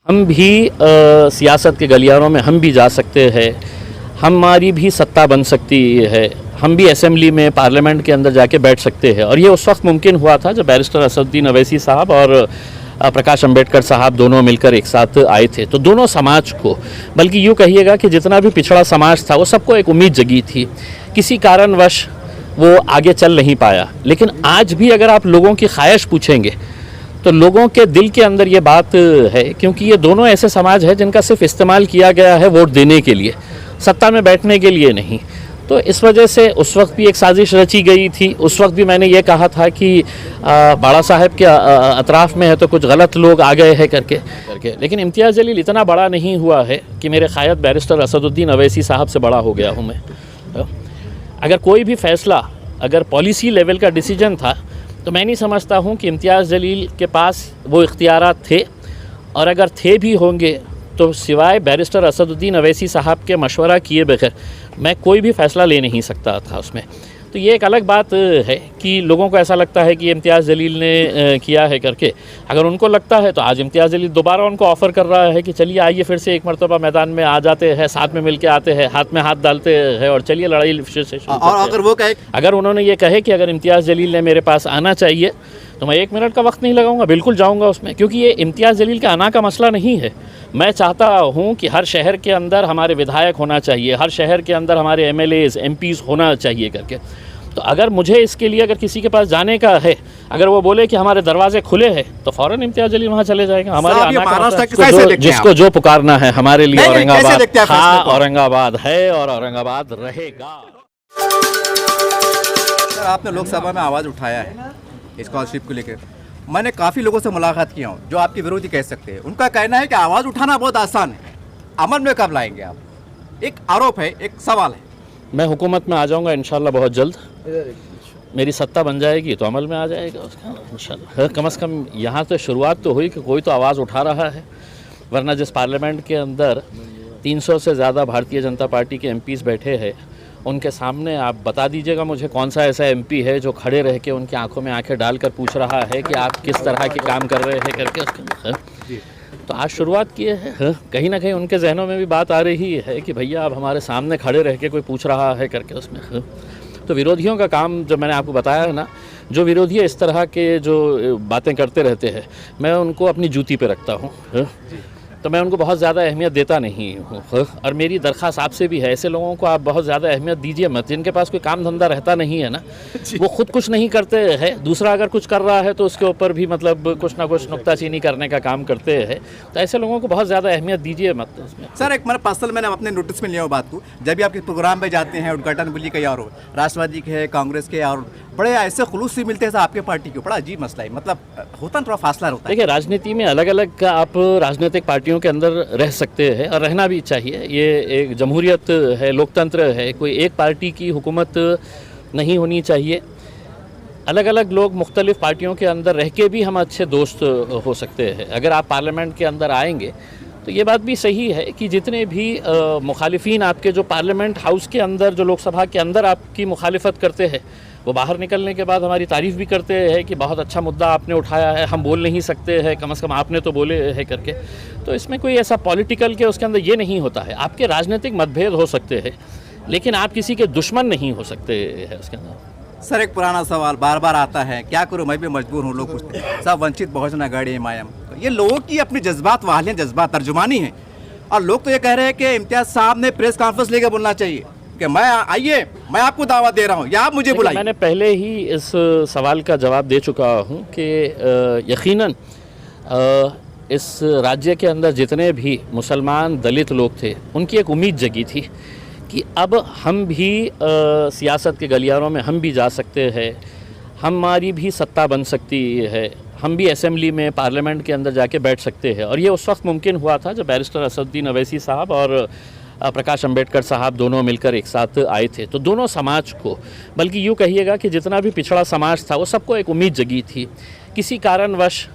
हम भी सियासत के गलियारों में हम भी जा सकते हैं, हमारी भी सत्ता बन सकती है, हम भी असेंबली में पार्लियामेंट के अंदर जाके बैठ सकते हैं। और ये उस वक्त मुमकिन हुआ था जब बैरिस्टर असदुद्दीन अवैसी साहब और प्रकाश अंबेडकर साहब दोनों मिलकर एक साथ आए थे। तो दोनों समाज को, बल्कि यूँ कहिएगा कि जितना भी पिछड़ा समाज था वो सबको एक उम्मीद जगी थी। किसी कारणवश वो आगे चल नहीं पाया, लेकिन आज भी अगर आप लोगों की ख्वाहिश पूछेंगे तो लोगों के दिल के अंदर ये बात है, क्योंकि ये दोनों ऐसे समाज है जिनका सिर्फ इस्तेमाल किया गया है वोट देने के लिए, सत्ता में बैठने के लिए नहीं। तो इस वजह से उस वक्त भी एक साजिश रची गई थी। उस वक्त भी मैंने ये कहा था कि बाड़ा साहब के अतराफ़ में है तो कुछ गलत लोग आ गए हैं करके। लेकिन इम्तियाज़ जलील इतना बड़ा नहीं हुआ है कि मेरे क़ायद बैरिस्टर असदुद्दीन अवैसी साहब से बड़ा हो गया हूँ मैं। अगर कोई भी फ़ैसला अगर पॉलिसी लेवल का डिसीजन था तो मैं नहीं समझता हूँ कि इम्तियाज़ जलील के पास वो इख्तियारात थे, और अगर थे भी होंगे तो सिवाय बैरिस्टर असदुद्दीन अवैसी साहब के मशवरा किए बगैर मैं कोई भी फ़ैसला ले नहीं सकता था उसमें। तो ये एक अलग बात है कि लोगों को ऐसा लगता है कि इम्तियाज़ जलील ने किया है करके। अगर उनको लगता है तो आज इम्तियाज़ जलील दोबारा उनको ऑफ़र कर रहा है कि चलिए आइए फिर से एक मरतबा मैदान में आ जाते हैं, साथ में मिल के आते हैं, हाथ में हाथ डालते हैं और चलिए लड़ाई फिर से शुरू करते हैं। अगर वो कहे, अगर उन्होंने ये कहे कि अगर इम्तियाज़ जलील ने मेरे पास आना चाहिए तो मैं 1 मिनट का वक्त नहीं लगाऊंगा, बिल्कुल जाऊंगा उसमें, क्योंकि ये इम्तियाज़ जलील का आना का मसला नहीं है। मैं चाहता हूँ कि हर शहर के अंदर हमारे विधायक होना चाहिए, हर शहर के अंदर हमारे MLAs MPs होना चाहिए करके। तो अगर मुझे इसके लिए अगर किसी के पास जाने का है, अगर वो बोले कि हमारे दरवाजे खुले हैं तो फ़ौरन इम्तियाज़ जलील वहाँ चले जाएंगे। हमारे जिसको जो पुकारना है हमारे लिए औरंगाबाद था, औरंगाबाद है और औरंगाबाद रहेगा। सर, आपने लोकसभा में आवाज़ उठाया है स्कॉलरशिप को लेकर। मैंने काफ़ी लोगों से मुलाकात किया हूँ जो आपके विरोधी कह सकते हैं। उनका कहना है कि आवाज़ उठाना बहुत आसान है, अमल में कब लाएंगे आप? एक आरोप है, एक सवाल है। मैं हुकूमत में आ जाऊँगा इंशाल्लाह बहुत जल्द। मेरी सत्ता बन जाएगी तो अमल में आ जाएगा उसका इंशाल्लाह। कम से कम यहाँ तो शुरुआत तो हुई कि कोई तो आवाज़ उठा रहा है, वरना जिस पार्लियामेंट के अंदर 300 से ज़्यादा भारतीय जनता पार्टी के MPs बैठे हैं, उनके सामने आप बता दीजिएगा मुझे कौन सा ऐसा MP है जो खड़े रह के उनकी आंखों में आंखें डालकर पूछ रहा है कि आप किस तरह के काम कर रहे हैं करके उसके। तो आज शुरुआत किए हैं, कहीं ना कहीं उनके जहनों में भी बात आ रही है कि भैया आप हमारे सामने खड़े रह के कोई पूछ रहा है करके उसमें। तो विरोधियों का काम, जब मैंने आपको बताया है ना, जो विरोधी इस तरह के जो बातें करते रहते हैं मैं उनको अपनी जूती पे रखता हूँ, तो मैं उनको बहुत ज़्यादा अहमियत देता नहीं हूँ। और मेरी दरख्वास्त आपसे भी है, ऐसे लोगों को आप बहुत ज़्यादा अहमियत दीजिए मत, जिनके पास कोई काम धंधा रहता नहीं है ना, वो खुद कुछ नहीं करते हैं, दूसरा अगर कुछ कर रहा है तो उसके ऊपर भी मतलब कुछ ना कुछ नुक्ताचीनी करने का काम करते हैं। तो ऐसे लोगों को बहुत ज़्यादा अहमियत दीजिए मत उसमें। सर, एक मैंने अपने नोटिस में लिया बात को, जब भी आपके प्रोग्राम पे जाते हैं उद्घाटन बोलिए कहीं और राष्ट्रवादी के है, कांग्रेस के, और बड़े ऐसे खुलूस से मिलते हैं आपके पार्टी के, बड़ा अजीब मसला है। मतलब होता ना, थोड़ा फासला होता है। देखिए, राजनीति में अलग अलग आप राजनीतिक पार्टियों के अंदर रह सकते हैं और रहना भी चाहिए। ये एक जमहूरियत है, लोकतंत्र है, कोई एक पार्टी की हुकूमत नहीं होनी चाहिए। अलग अलग लोग मुख्तलिफ पार्टियों के अंदर रह के भी हम अच्छे दोस्त हो सकते हैं। अगर आप पार्लियामेंट के अंदर आएंगे तो ये बात भी सही है कि जितने भी मुखालिफिन आपके जो पार्लियामेंट हाउस के अंदर, जो लोकसभा के अंदर आपकी मुखालिफत करते हैं, वो बाहर निकलने के बाद हमारी तारीफ़ भी करते हैं कि बहुत अच्छा मुद्दा आपने उठाया है, हम बोल नहीं सकते हैं, कम से कम आपने तो बोले है करके। तो इसमें कोई ऐसा पॉलिटिकल के उसके अंदर ये नहीं होता है। आपके राजनीतिक मतभेद हो सकते हैं लेकिन आप किसी के दुश्मन नहीं हो सकते हैं उसके अंदर। सर, एक पुराना सवाल बार बार आता है, क्या करूँ मैं भी मजबूर हूँ। लोग पूछते हैं सब वंचित बहुजन अघाड़ी मायम, ये लोगों की अपनी जज्बात वाले जज्बात तर्जुमानी है। और लोग तो ये कह रहे हैं कि इम्तियाज़ साहब ने प्रेस कॉन्फ्रेंस लेकर बोलना चाहिए कि मैं आइए, मैं आपको दावत दे रहा हूँ या आप मुझे बुलाइए। मैंने पहले ही इस सवाल का जवाब दे चुका हूँ कि यकीनन इस राज्य के अंदर जितने भी मुसलमान दलित लोग थे उनकी एक उम्मीद जगी थी कि अब हम भी सियासत के गलियारों में हम भी जा सकते हैं, हमारी भी सत्ता बन सकती है, हम भी असेंबली में पार्लियामेंट के अंदर जाके बैठ सकते हैं। और ये उस वक्त मुमकिन हुआ था जब बैरिस्टर असदुद्दीन अवैसी साहब और प्रकाश अंबेडकर साहब दोनों मिलकर एक साथ आए थे। तो दोनों समाज को, बल्कि यूँ कहिएगा कि जितना भी पिछड़ा समाज था वो सबको एक उम्मीद जगी थी। किसी कारणवश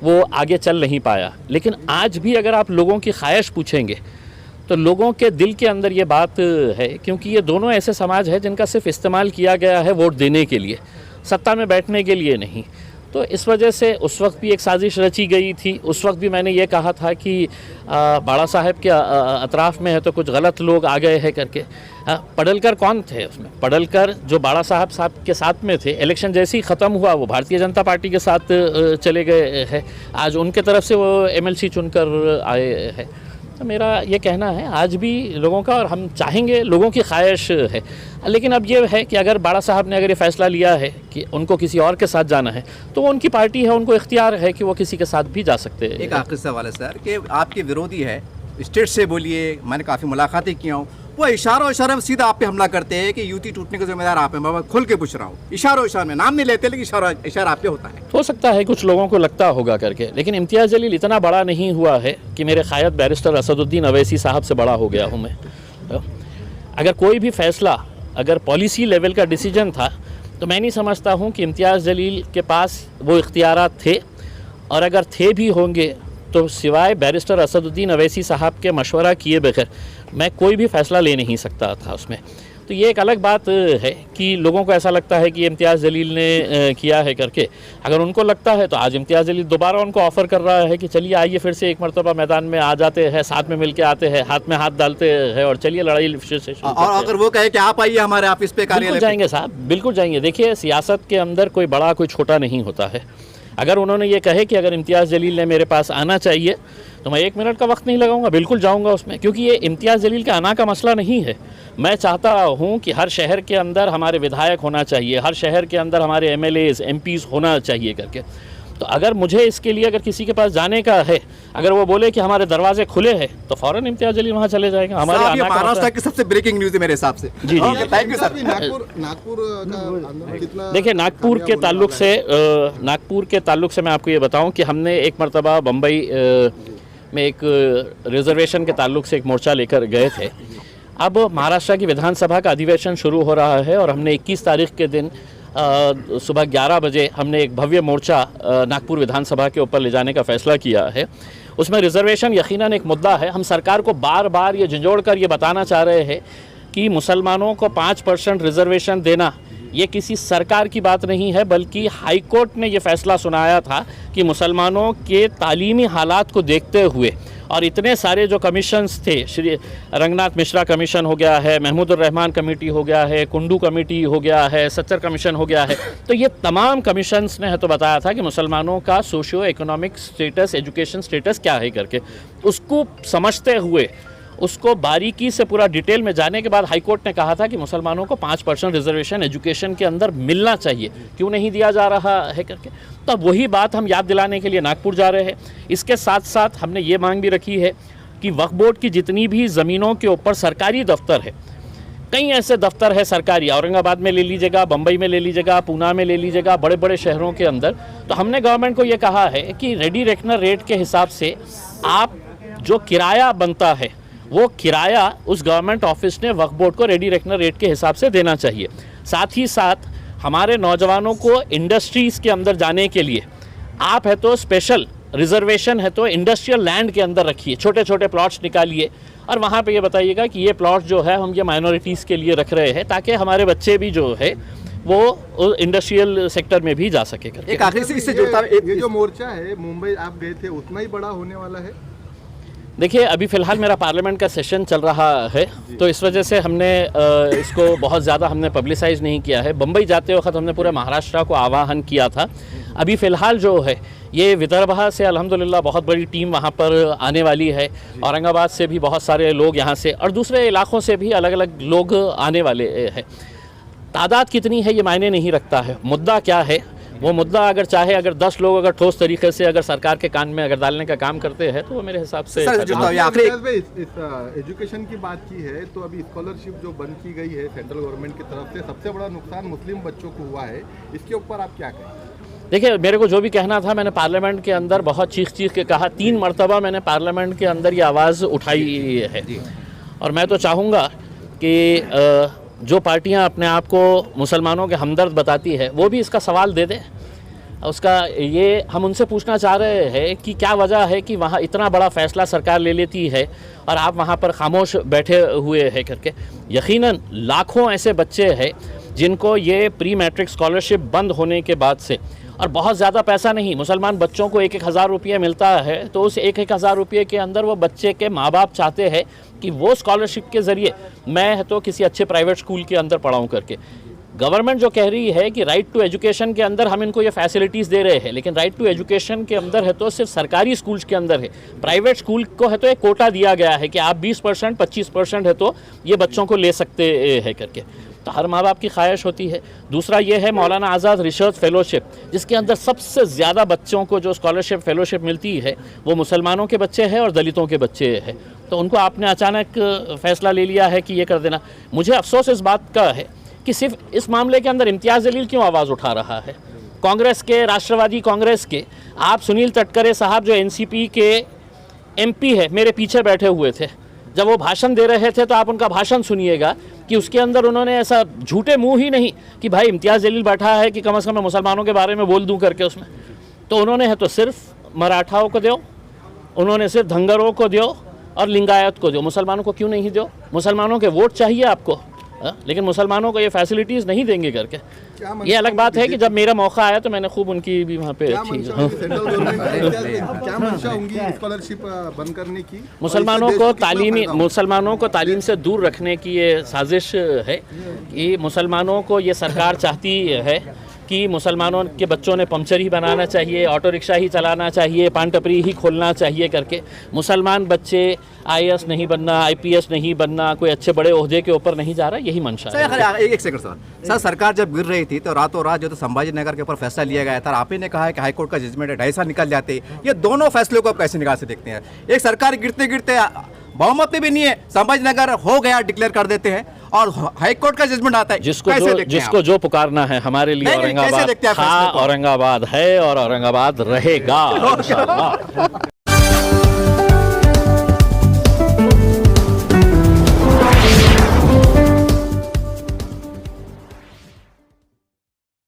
वो आगे चल नहीं पाया, लेकिन आज भी अगर आप लोगों की ख्वाहिश पूछेंगे तो लोगों के दिल के अंदर ये बात है, क्योंकि ये दोनों ऐसे समाज है जिनका सिर्फ इस्तेमाल किया गया है वोट देने के लिए, सत्ता में बैठने के लिए नहीं। तो इस वजह से उस वक्त भी एक साजिश रची गई थी। उस वक्त भी मैंने ये कहा था कि बाड़ा साहब के अतराफ़ में है तो कुछ गलत लोग आ गए हैं करके। पडलकर कौन थे उसमें? पडलकर जो बाड़ा साहब के साथ में थे, इलेक्शन जैसे ही ख़त्म हुआ वो भारतीय जनता पार्टी के साथ चले गए हैं। आज उनके तरफ से वो MLC चुनकर आए हैं। तो मेरा ये कहना है आज भी लोगों का, और हम चाहेंगे, लोगों की ख्वाहिश है। लेकिन अब ये है कि अगर बाड़ा साहब ने अगर ये फ़ैसला लिया है कि उनको किसी और के साथ जाना है तो वो उनकी पार्टी है, उनको इख्तियार है कि वो किसी के साथ भी जा सकते हैं। एक आखिरी सवाल है सर कि आपके विरोधी है, स्टेट से बोलिए, मैंने काफ़ी मुलाकातें की हूँ, वो इशारों में सीधा आप पे हमला करते हैं कि यूटी टूटने के जिम्मेदार आप हैं। मैं खुल के पूछ रहा हूँ, इशारों में नाम नहीं लेते, लेकिन इशारा आप पे होता है। हो सकता है कुछ लोगों को लगता होगा करके, लेकिन इम्तियाज़ जलील इतना बड़ा नहीं हुआ है कि मेरे क़ायद बैरिस्टर असदुद्दीन अवैसी साहब से बड़ा हो गया हूँ मैं। अगर कोई भी फ़ैसला अगर पॉलिसी लेवल का डिसीजन था तो मैं नहीं समझता हूँ कि इम्तियाज़ जलील के पास वो इख्तियारात थे, और अगर थे भी होंगे तो सिवाय बैरिस्टर असदुद्दीन अवैसी साहब के मशवरा किए बगैर मैं कोई भी फ़ैसला ले नहीं सकता था उसमें। तो ये एक अलग बात है कि लोगों को ऐसा लगता है कि इम्तियाज़ जलील ने किया है करके। अगर उनको लगता है तो आज इम्तियाज़ जलील दोबारा उनको ऑफ़र कर रहा है कि चलिए आइए फिर से एक मरतबा मैदान में आ जाते हैं, साथ में मिल के आते हैं, हाथ में हाथ डालते हैं और चलिए लड़ाई फिर से शुरू करते हैं। और अगर वो कहे कि आप आइए हमारे ऑफिस पे, बिल्कुल जाएंगे साहब, बिल्कुल जाएंगे। देखिए सियासत के अंदर कोई बड़ा कोई छोटा नहीं होता है। अगर उन्होंने ये कहे कि अगर इम्तियाज़ जलील ने मेरे पास आना चाहिए तो मैं 1 मिनट का वक्त नहीं लगाऊंगा, बिल्कुल जाऊंगा उसमें, क्योंकि ये इम्तियाज़ जलील के आना का मसला नहीं है। मैं चाहता हूं कि हर शहर के अंदर हमारे विधायक होना चाहिए, हर शहर के अंदर हमारे MLAs MPs होना चाहिए करके। तो अगर मुझे इसके लिए अगर किसी के पास जाने का है, अगर वो बोले कि हमारे दरवाजे खुले हैं तो फ़ौरन इम्तियाज़ जलील वहाँ चले जाएगा। हमारे महाराष्ट्र की सबसे ब्रेकिंग न्यूज़ है मेरे हिसाब से। जी जी, थैंक यू सर। नागपुर का कितना, देखिए नागपुर के ताल्लुक से मैं आपको ये बताऊं कि हमने एक मरतबा बम्बई में एक रिजर्वेशन के ताल्लुक से एक मोर्चा लेकर गए थे। अब महाराष्ट्र की विधानसभा का अधिवेशन शुरू हो रहा है और हमने 21 तारीख के दिन सुबह 11 बजे हमने एक भव्य मोर्चा नागपुर विधानसभा के ऊपर ले जाने का फ़ैसला किया है। उसमें रिज़र्वेशन यकीनन एक मुद्दा है। हम सरकार को बार बार ये झंझोड़ कर ये बताना चाह रहे हैं कि मुसलमानों को 5% रिज़र्वेशन देना ये किसी सरकार की बात नहीं है, बल्कि हाई कोर्ट ने ये फ़ैसला सुनाया था कि मुसलमानों के तालीमी हालात को देखते हुए, और इतने सारे जो कमीशंस थे, श्री रंगनाथ मिश्रा कमीशन हो गया है, महमूदुर रहमान कमेटी हो गया है, कुंडू कमेटी हो गया है, सच्चर कमीशन हो गया है, तो ये तमाम कमीशंस ने तो बताया था कि मुसलमानों का socio economic status, education status क्या है करके। उसको समझते हुए, उसको बारीकी से पूरा डिटेल में जाने के बाद हाई कोर्ट ने कहा था कि मुसलमानों को 5% रिजर्वेशन एजुकेशन के अंदर मिलना चाहिए, क्यों नहीं दिया जा रहा है करके। तो अब वही बात हम याद दिलाने के लिए नागपुर जा रहे हैं। इसके साथ साथ हमने ये मांग भी रखी है कि वक्फ बोर्ड की जितनी भी ज़मीनों के ऊपर सरकारी दफ्तर है, कई ऐसे दफ्तर है सरकारी, औरंगाबाद में ले लीजिएगा, बम्बई में ले लीजिएगा, पूना में ले लीजिएगा, बड़े बड़े शहरों के अंदर, तो हमने गवर्नमेंट को ये कहा है कि रेडी रेकनर रेट के हिसाब से आप जो किराया बनता है वो किराया उस गवर्नमेंट ऑफिस ने वक्फ बोर्ड को रेडी रेकनर रेट के हिसाब से देना चाहिए। साथ ही साथ हमारे नौजवानों को इंडस्ट्रीज़ के अंदर जाने के लिए आप है तो स्पेशल रिजर्वेशन है तो इंडस्ट्रियल लैंड के अंदर रखिए, छोटे छोटे प्लॉट्स निकालिए और वहाँ पे ये बताइएगा कि ये प्लॉट जो है हम ये माइनॉरिटीज़ के लिए रख रहे हैं, ताकि हमारे बच्चे भी जो है वो इंडस्ट्रियल सेक्टर में भी जा सके करके। एक आखिरी से इससे जुड़ता है, ये जो मोर्चा है मुंबई आप गए थे उतना ही बड़ा होने वाला है? देखिए अभी फ़िलहाल मेरा पार्लियामेंट का सेशन चल रहा है, तो इस वजह से हमने इसको बहुत ज़्यादा हमने पब्लिसाइज़ नहीं किया है। बम्बई जाते वक्त हमने पूरे महाराष्ट्र को आह्वान किया था। अभी फ़िलहाल जो है ये विदर्भ से अल्हम्दुलिल्लाह बहुत बड़ी टीम वहाँ पर आने वाली है, औरंगाबाद से भी बहुत सारे लोग यहाँ से और दूसरे इलाक़ों से भी अलग अलग लोग आने वाले हैं। तादाद कितनी है ये मायने नहीं रखता है, मुद्दा क्या है वो मुद्दा अगर चाहे अगर 10 लोग अगर ठोस तरीके से अगर सरकार के कान में अगर डालने का काम करते हैं तो वो मेरे हिसाब से एजुकेशन की बात की है तो अभी स्कॉलरशिप जो बंद की गई है सेंट्रल गवर्नमेंट की तरफ से, सबसे बड़ा नुकसान मुस्लिम बच्चों को हुआ है, इसके ऊपर आप क्या कहें? देखिए मेरे को जो भी कहना था मैंने पार्लियामेंट के अंदर बहुत चीख के कहा, 3 मरतबा मैंने पार्लियामेंट के अंदर ये आवाज़ उठाई है। और मैं तो चाहूँगा कि जो पार्टियां अपने आप को मुसलमानों के हमदर्द बताती है वो भी इसका सवाल दे दे। उसका ये हम उनसे पूछना चाह रहे हैं कि क्या वजह है कि वहाँ इतना बड़ा फ़ैसला सरकार ले लेती है और आप वहाँ पर खामोश बैठे हुए हैं करके। यकीनन लाखों ऐसे बच्चे हैं जिनको ये प्री मैट्रिक स्कॉलरशिप बंद होने के बाद से और बहुत ज़्यादा पैसा नहीं, मुसलमान बच्चों को 1-1 हज़ार रुपये मिलता है, तो उस 1-1 हज़ार रुपये के अंदर वो बच्चे के माँ बाप चाहते हैं कि वो स्कॉलरशिप के ज़रिए मैं तो किसी अच्छे प्राइवेट स्कूल के अंदर पढ़ाऊँ करके। गवर्नमेंट जो कह रही है कि राइट टू एजुकेशन के अंदर हम इनको ये फैसिलिटीज़ दे रहे हैं, लेकिन राइट टू एजुकेशन के अंदर है तो सिर्फ सरकारी स्कूल्स के अंदर है। प्राइवेट स्कूल को है तो एक कोटा दिया गया है कि आप 20% 25% है तो ये बच्चों को ले सकते हैं करके, तो हर माँ बाप की ख्वाहिश होती है। दूसरा ये है मौलाना आज़ाद रिसर्च फेलोशिप, जिसके अंदर सबसे ज़्यादा बच्चों को जो स्कॉलरशिप फेलोशिप मिलती है वो मुसलमानों के बच्चे हैं और दलितों के बच्चे हैं। तो उनको आपने अचानक फ़ैसला ले लिया है कि ये कर देना। मुझे अफसोस इस बात का है कि सिर्फ इस मामले के अंदर इम्तियाज़ जलील क्यों आवाज़ उठा रहा है। कांग्रेस के, राष्ट्रवादी कांग्रेस के आप सुनील तटकरे साहब जो एनसीपी के एमपी है, मेरे पीछे बैठे हुए थे, जब वो भाषण दे रहे थे तो आप उनका भाषण सुनिएगा कि उसके अंदर उन्होंने ऐसा झूठे मुंह ही नहीं कि भाई इम्तियाज़ जलील बैठा है कि कम से कम मैं मुसलमानों के बारे में बोल दूं करके उसमें, तो उन्होंने है तो सिर्फ मराठाओं को दो, उन्होंने सिर्फ धंगरों को दो और लिंगायत को दो, मुसलमानों को क्यों नहीं दो? मुसलमानों के वोट चाहिए आपको, लेकिन मुसलमानों को ये फैसिलिटीज़ नहीं देंगे करके। ये अलग बात है कि जब मेरा मौका आया तो मैंने खूब उनकी भी वहाँ पे बंद करने की, मुसलमानों को तालीम से दूर रखने की ये साजिश है कि मुसलमानों को ये सरकार चाहती है कि मुसलमानों के बच्चों ने पंचर ही बनाना चाहिए, ऑटो रिक्शा ही चलाना चाहिए, पान टपरी ही खोलना चाहिए करके। मुसलमान बच्चे IAS नहीं बनना, IPS नहीं बनना, कोई अच्छे बड़े ओहदे के ऊपर नहीं जा रहा, यही मंशा है। एक सेकंड सर, सरकार जब गिर रही थी तो रातों रात जो तो संभाजी नगर के ऊपर फैसला लिया गया था, आप ही ने कहा है कि हाईकोर्ट का जजमेंट है 2.5 साल निकल जाते। ये दोनों फैसलों को आप कैसे निकाल से देखते हैं? एक सरकार गिरते गिरते बहुमत में भी नहीं है, संभाजी नगर हो गया डिक्लेयर कर देते हैं और हाईकोर्ट का जजमेंट आता है। जिसको जो पुकारना है, हमारे लिए औरंगाबाद था, औरंगाबाद है और औरंगाबाद रहेगा।